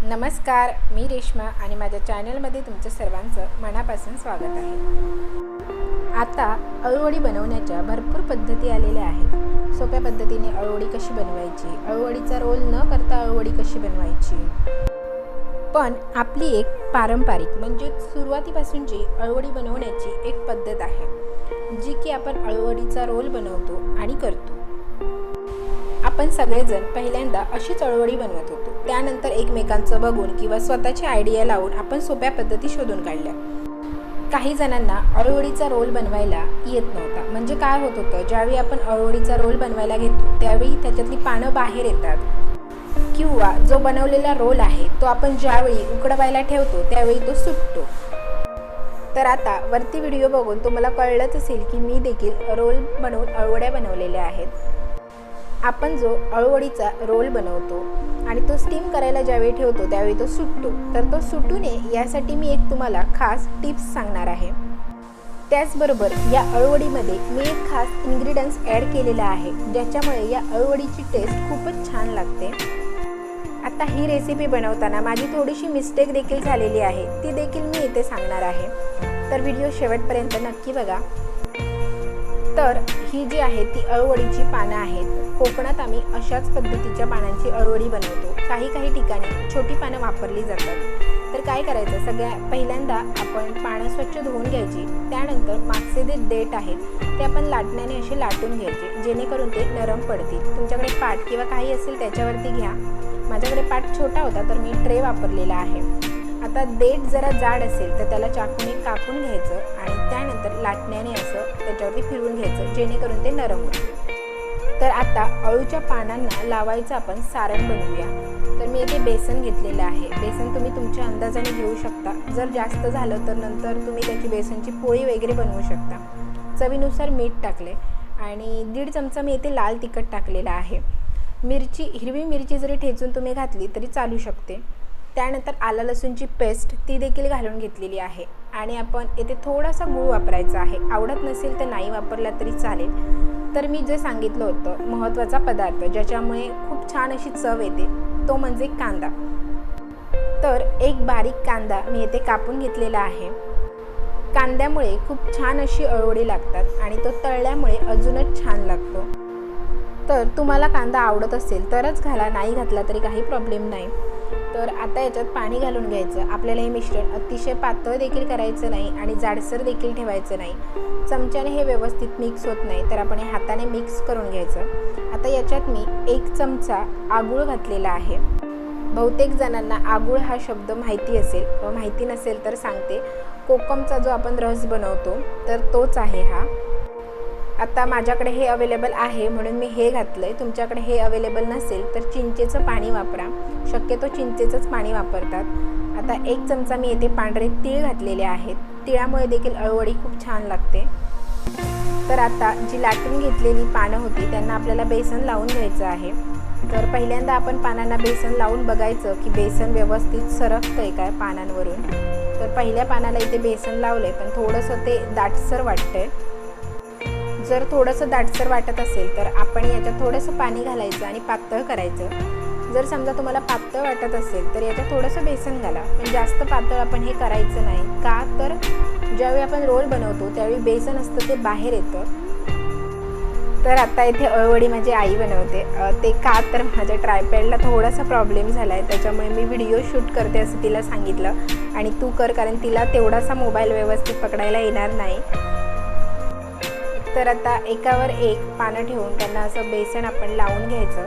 नमस्कार, मी रेश्मा आणि माझ्या चॅनलमध्ये तुमचं सर्वांचं मनापासून स्वागत आहे। आता अळूवडी बनवण्याच्या भरपूर पद्धती आलेल्या आहेत। सोप्या पद्धतीने अळूवडी कशी बनवायची, अळूवडीचा रोल न करता अळूवडी कशी बनवायची। पण आपली एक पारंपरिक म्हणजे सुरुवातीपासूनची अळूवडी बनवण्याची एक पद्धत आहे, जी की आपण अळूवडीचा रोल बनवतो आणि करतो। आपण सगळेजण पहिल्यांदा अशीच अळूवडी बनवत होतो, त्यानंतर एकमेकांचं बघून किंवा स्वतःची आयडिया लावून आपण सोप्या पद्धती शोधून काढल्या। काही जणांना अळूवडीचा रोल बनवायला येत नव्हता। म्हणजे काय होत होतं, ज्यावेळी आपण अळूवडीचा रोल बनवायला घेतो त्यावेळी त्याच्यातली पानं बाहेर येतात किंवा जो बनवलेला रोल आहे तो आपण ज्यावेळी उकडवायला ठेवतो त्यावेळी तो सुटतो। तर आता वरती व्हिडिओ बघून तुम्हाला कळलंच असेल की मी देखील रोल बनवून अळूवड्या बनवलेल्या आहेत। आपण जो अळूवडीचा रोल बनवतो आणि तो स्टीम करायला ज्यावेळी ठेवतो त्यावेळी तो सुटतो, तर तो सुटू नये यासाठी मी एक तुम्हाला खास टिप्स सांगणार आहे। त्याचबरोबर या अळूवडीमध्ये मी एक खास इन्ग्रेडियंट्स ॲड केलेला आहे, ज्याच्यामुळे या अळूवडीची टेस्ट खूपच छान लागते। आता ही रेसिपी बनवताना माझी थोडीशी मिस्टेक देखील झालेली आहे, ती देखील मी इथे सांगणार आहे, तर व्हिडिओ शेवटपर्यंत नक्की बघा। तर ही जी आहे ती अळूवडीची पानं आहेत। कोकणात आम्ही अशाच पद्धतीच्या पानांची अळूवडी बनवतो। काही ठिकाणी छोटी पानं वापरली जातात। तर काय करायचं, पहिल्यांदा आपण पानं स्वच्छ धुवून घ्यायची, त्यानंतर मागचे जे देठ आहेत ते आपण लाटण्याने असे लाटून घ्यायचे, जेणेकरून ते नरम पडतील। तुमच्याकडे पाट किंवा काही असेल त्याच्यावरती घ्या। माझ्याकडे पाट छोटा होता तर मी ट्रे वापरलेला आहे। आता देठ जरा जाड असेल तर त्याला चाकूने कापून घ्यायचं आणि त्यानंतर लाटण्याने असं त्याच्यावरती फिरवून घ्यायचं, जेणेकरून ते नरम होईल। तर आता अळूच्या पानांना लावायचं आपण सारण बनवूया। तर मी इथे बेसन घेतलेलं आहे। बेसन तुम्ही तुमच्या अंदाजाने घेऊ शकता, जर जास्त झालं तर नंतर तुम्ही त्याची बेसनची पोळी वगैरे बनवू शकता। चवीनुसार मीठ टाकले आणि 1.5 चमचा मी इथे लाल तिखट टाकलेला आहे। हिरवी मिरची जरी ठेचून तुम्ही घातली तरी चालू शकते। त्यानंतर आलं लसूणची पेस्ट ती देखील घालून घेतलेली आहे आणि आपण इथे थोडासा गूळ वापरायचा आहे। आवडत नसेल तर नाही वापरला तरी चालेल। तर मी जे सांगितलं होतं महत्त्वाचा पदार्थ ज्याच्यामुळे खूप छान अशी चव येते तो म्हणजे कांदा। तर एक बारीक कांदा मी इथे कापून घेतलेला आहे। कांद्यामुळे खूप छान अशी अळूवडी लागतात आणि तो तळल्यामुळे अजूनच छान लागतो। तर तुम्हाला कांदा आवडत असेल तरच घाला, नाही घातला तरी काही प्रॉब्लेम नाही। तर आता याच्यात पाणी घालून घ्यायचं। आपल्याला हे मिश्रण अतिशय पातळ देखील करायचं नाही आणि जाडसर देखील ठेवायचं नाही। चमच्याने हे व्यवस्थित मिक्स होत नाही, तर आपण हे हाताने मिक्स करून घ्यायचं। आता याच्यात मी 1 चमचा आगूळ घातलेला आहे। बहुतेक जणांना आगूळ हा शब्द माहिती असेल व माहिती नसेल तर सांगते, कोकमचा जो आपण रस बनवतो तर तोच आहे हा। आता माझ्याकडे हे अवेलेबल आहे म्हणून मी हे घातलंय। तुमच्याकडे हे अवेलेबल नसेल तर चिंचेचं पाणी वापरा, शक्यतो चिंचेचंच पाणी वापरतात। आता 1 चमचा मी येथे पांढरे तीळ घातलेले आहेत। तिळामुळे देखील अळूवडी खूप छान लागते। तर आता जी लाटून घेतलेली पानं होती त्यांना आपल्याला बेसन लावून घ्यायचं आहे। तर पहिल्यांदा आपण पानांना बेसन लावून बघायचं की बेसन व्यवस्थित सरकतंय काय पानांवरून। तर पहिल्या पानाला इथे बेसन लावलंय पण थोडंसं ते दाटसर वाटतंय। जर थोडंसं दाटसर वाटत असेल तर आपण याच्यात थोडंसं पाणी घालायचं आणि पातळ करायचं। जर समजा तुम्हाला पातळ वाटत असेल तर याच्यात थोडंसं बेसन घाला, पण जास्त पातळ आपण हे करायचं नाही। का तर ज्यावेळी आपण रोल बनवतो त्यावेळी बेसन असतं ते बाहेर येतं। तर आता इथे अळूवडी माझी आई बनवते। ते का तर माझ्या ट्रायपॅडला थोडासा प्रॉब्लेम झाला आहे, त्याच्यामुळे मी व्हिडिओ शूट करते असं तिला सांगितलं आणि तू कर, कारण तिला तेवढासा मोबाईल व्यवस्थित पकडायला येणार नाही। तर आता एकावर एक पानं ठेवून त्यांना असं बेसन आपण लावून घ्यायचं।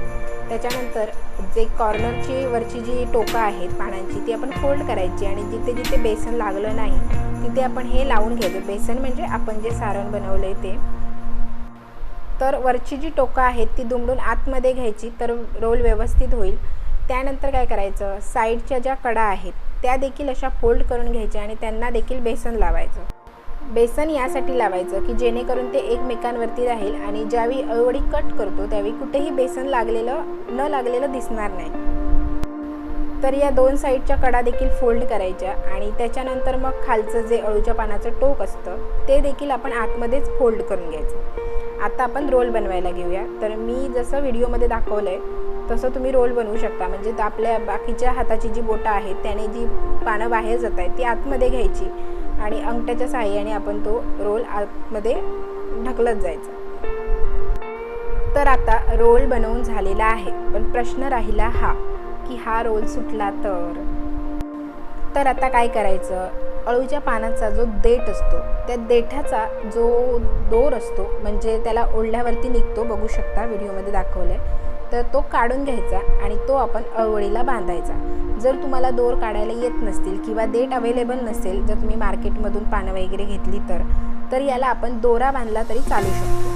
त्याच्यानंतर जे कॉर्नरची वरची जी टोकं आहेत पानांची ती आपण फोल्ड करायची आणि जिथे जिथे बेसन लागलं नाही तिथे आपण हे लावून घ्यायचं। बेसन म्हणजे आपण जे सारण बनवलंय ते। तर वरची जी टोकं आहेत ती दुमडून आतमध्ये घ्यायची तर रोल व्यवस्थित होईल। त्यानंतर काय करायचं, साईडच्या ज्या कडा आहेत त्या देखील अशा फोल्ड करून घ्यायच्या आणि त्यांना देखील बेसन लावायचं। बेसन यासाठी लावायचं की जेणेकरून ते एकमेकांवरती राहील आणि ज्यावेळी अळूवडी कट करतो त्यावेळी कुठेही बेसन न लागलेलं दिसणार नाही। तर या 2 साईडच्या कडा देखील फोल्ड करायच्या आणि त्याच्यानंतर मग खालचं जे अळूच्या पानाचं टोक असतं ते देखील आपण आतमध्येच फोल्ड करून घ्यायचं। आता आपण रोल बनवायला घेऊया। तर मी जसं व्हिडिओमध्ये दाखवलंय तसं तुम्ही रोल बनवू शकता. म्हणजे आपल्या बाकीच्या हाताची जी बोटं आहेत त्याने जी पानं बाहेर जात आहेत ती आतमध्ये घ्यायची आणि अंगठ्याच्या साहाय्याने आपण तो रोल आतमध्ये ढकलत जायचा. तर आता रोल बनवून झालेला आहे, पण प्रश्न राहिला हा की हा रोल सुटला तर आता काय करायचं? अळूच्या पानाचा जो देठ असतो त्या देठाचा जो दोर असतो म्हणजे त्याला ओढल्यावरती निघतो, बघू शकता व्हिडिओमध्ये दाखवलं आहे, तर तो काढून घ्यायचा आणि तो आपण अळूवडीला बांधायचा. जर तुम्हाला दोर काढायला येत नसतील किंवा देठ अवेलेबल नसेल, जर तुम्ही मार्केटमधून पानं वगैरे घेतली तर याला आपण दोरा बांधला तरी चालू शकतो.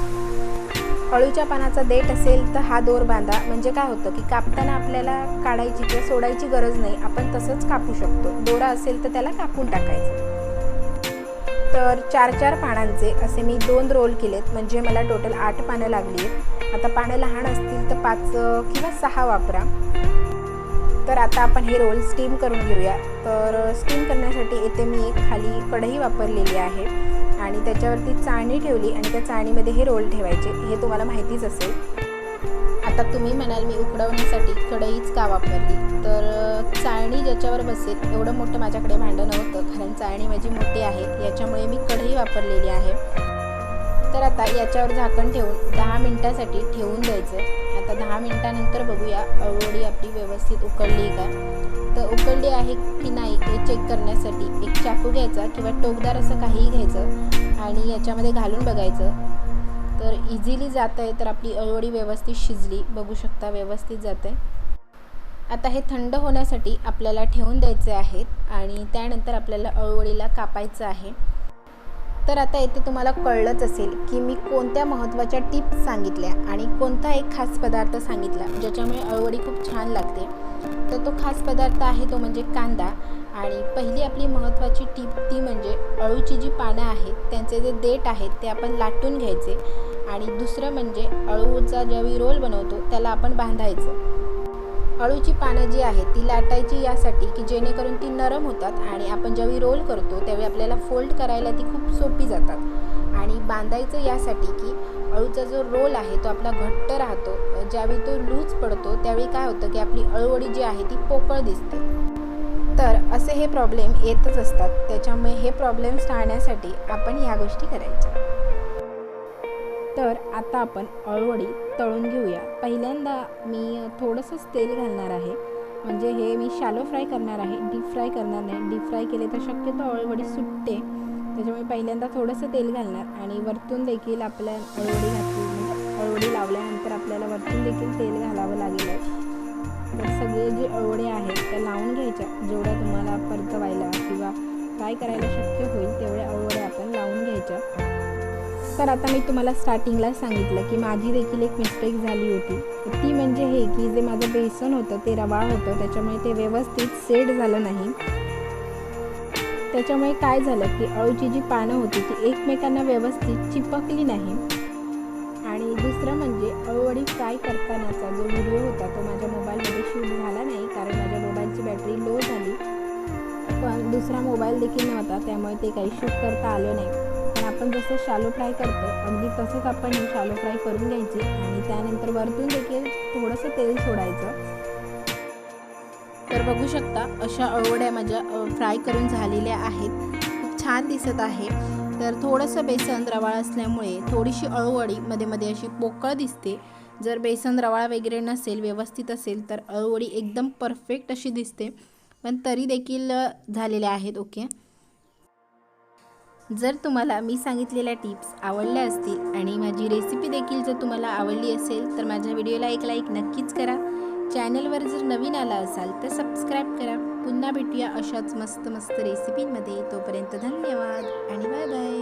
अळूच्या पानाचा देठ असेल तर हा दोर बांधा, म्हणजे काय होतं की कापताना आपल्याला काढायची किंवा सोडायची गरज नाही, आपण तसंच कापू शकतो. दोरा असेल तर त्याला कापून टाकायचं. तर 4-4 पानांचे असे मी 2 रोल केलेत, म्हणजे मला टोटल 8 पानं लागली आहेत. आता पानं लहान असतील तर 5 किंवा 6 वापरा. तर आता आपण हे रोल स्टीम करून घेऊया. तर स्टीम करण्यासाठी इथे मी एक खाली कढई वापरलेली आहे आणि त्याच्यावरती चाळणी ठेवली आणि त्या चाळणीमध्ये हे रोल ठेवायचे, हे तुम्हाला माहितीच असेल. आता तुम्ही म्हणाल मी उकडवण्यासाठी कढईच का वापरली, तर चाळणी ज्याच्यावर बसेल एवढं मोठं माझ्याकडे भांडं नव्हतं, कारण चाळणी माझी मोठी आहे, याच्यामुळे मी कढई वापरलेली आहे. तर आता याच्यावर झाकण ठेवून 10 मिनटासाठी ठेवून द्यायचं. आता 10 मिनटानंतर बघूया अळूवडी आपली व्यवस्थित उकळली का. तर उकळली आहे की नाही हे चेक करण्यासाठी एक चाकू घ्यायचा किंवा टोकदार असं काहीही घ्यायचं आणि याच्यामध्ये घालून बघायचं. तर इझिली जात आहे, तर आपली अळूवडी व्यवस्थित शिजली, बघू शकता व्यवस्थित जात आहे. आता हे थंड होण्यासाठी आपल्याला ठेवून द्यायचे आहेत आणि त्यानंतर आपल्याला अळूवडीला कापायचं आहे. तर आता इथे तुम्हाला कळलंच असेल की मी कोणत्या महत्त्वाच्या टिप्स सांगितल्या आणि कोणता एक खास पदार्थ सांगितला ज्याच्यामुळे अळूवडी खूप छान लागते. तर तो खास पदार्थ आहे तो म्हणजे कांदा. आणि पहिली आपली महत्त्वाची टीप ती म्हणजे अळूची जी पानं आहेत त्यांचे जे देठ आहेत ते आपण लाटून घ्यायचे आणि दुसरं म्हणजे अळूचा ज्यावेळी रोल बनवतो त्याला आपण बांधायचं. अळूची पानं जी आहेत ती लाटायची यासाठी की जेणेकरून ती नरम होतात आणि आपण ज्यावेळी रोल करतो त्यावेळी आपल्याला फोल्ड करायला ती खूप सोपी जातात. आणि बांधायचं यासाठी की अळूचा जो रोल आहे तो आपला घट्ट राहतो, ज्यावेळी तो लूज पडतो त्यावेळी काय होतं की आपली अळूवडी जी आहे ती पोकळ दिसते. तर असे हे प्रॉब्लेम येतच असतात, त्याच्यामुळे हे प्रॉब्लेम्स टाळण्यासाठी आपण ह्या गोष्टी करायच्या. तर आता आपण अळूवडी तळून घेऊया. पहिल्यांदा मी थोडंसंच तेल घालणार आहे, म्हणजे हे मी शॅलो फ्राय करणार आहे, डीप फ्राय करणार नाही. डीप फ्राय केले तर शक्यतो अळूवडी सुटते, त्याच्यामुळे पहिल्यांदा थोडंसं तेल घालणार आणि वरतून देखील आपल्या अळूवडी घातली म्हणजे अळूवडी लावल्यानंतर आपल्याला वरतून देखील तेल घालावं लागेल. तर सगळे जे अळूवडे आहेत त्या लावून घ्यायच्या, जेवढ्या तुम्हाला परतवायला किंवा फ्राय करायला शक्य होईल तेवढ्या अळूवड्या आपण लावून घ्यायच्या. तर आता मी तुम्हाला स्टार्टिंगला सांगितलं की माझी देखील एक मिस्टेक झाली होती, ती म्हणजे हे की जे माझं बेसन होतं ते रवाळ होतं, त्याच्यामुळे ते व्यवस्थित सेट झालं नाही. त्याच्यामुळे काय झालं की अळूची जी पानं होती ती एकमेकांना व्यवस्थित चिपकली नाही. आणि दुसरं म्हणजे अळूवडी फ्राय करतानाचा जो व्हिडिओ होता तो माझ्या मोबाईलमध्ये शूट झाला नाही, कारण माझ्या मोबाईलची बॅटरी लो झाली, पण दुसरा मोबाईल देखील नव्हता त्यामुळे ते काही शूट करता आलं नाही. पण आपण जसं शॅलो फ्राय करतो अगदी तसंच आपण ही शॅलो फ्राय करून घ्यायची आणि त्यानंतर वरतून देखील थोडंसं तेल सोडायचं. तर बघू शकता अशा अळूवड्या माझ्या फ्राय करून झालेल्या आहेत, खूप छान दिसत आहे. तर थोडंसं बेसन रवाळ असल्यामुळे थोडीशी अळूवडी मध्ये मध्ये अशी पोकळ दिसते. जर बेसन रवाळ वगैरे नसेल, व्यवस्थित असेल तर अळूवडी एकदम परफेक्ट अशी दिसते, पण तरी देखील झालेल्या आहेत ओके. जर तुम्हाला मी सांगितलेल्या टिप्स आवडल्या असतील आणि माझी रेसिपी देखील जर तुम्हाला आवडली असेल तर माझ्या व्हिडिओला एक लाईक नक्कीच करा. चॅनलवर जर नवीन आला असाल तर सबस्क्राईब करा. पुन्हा भेटूया अशाच मस्त मस्त रेसिपींमध्ये. तोपर्यंत धन्यवाद आणि बाय बाय.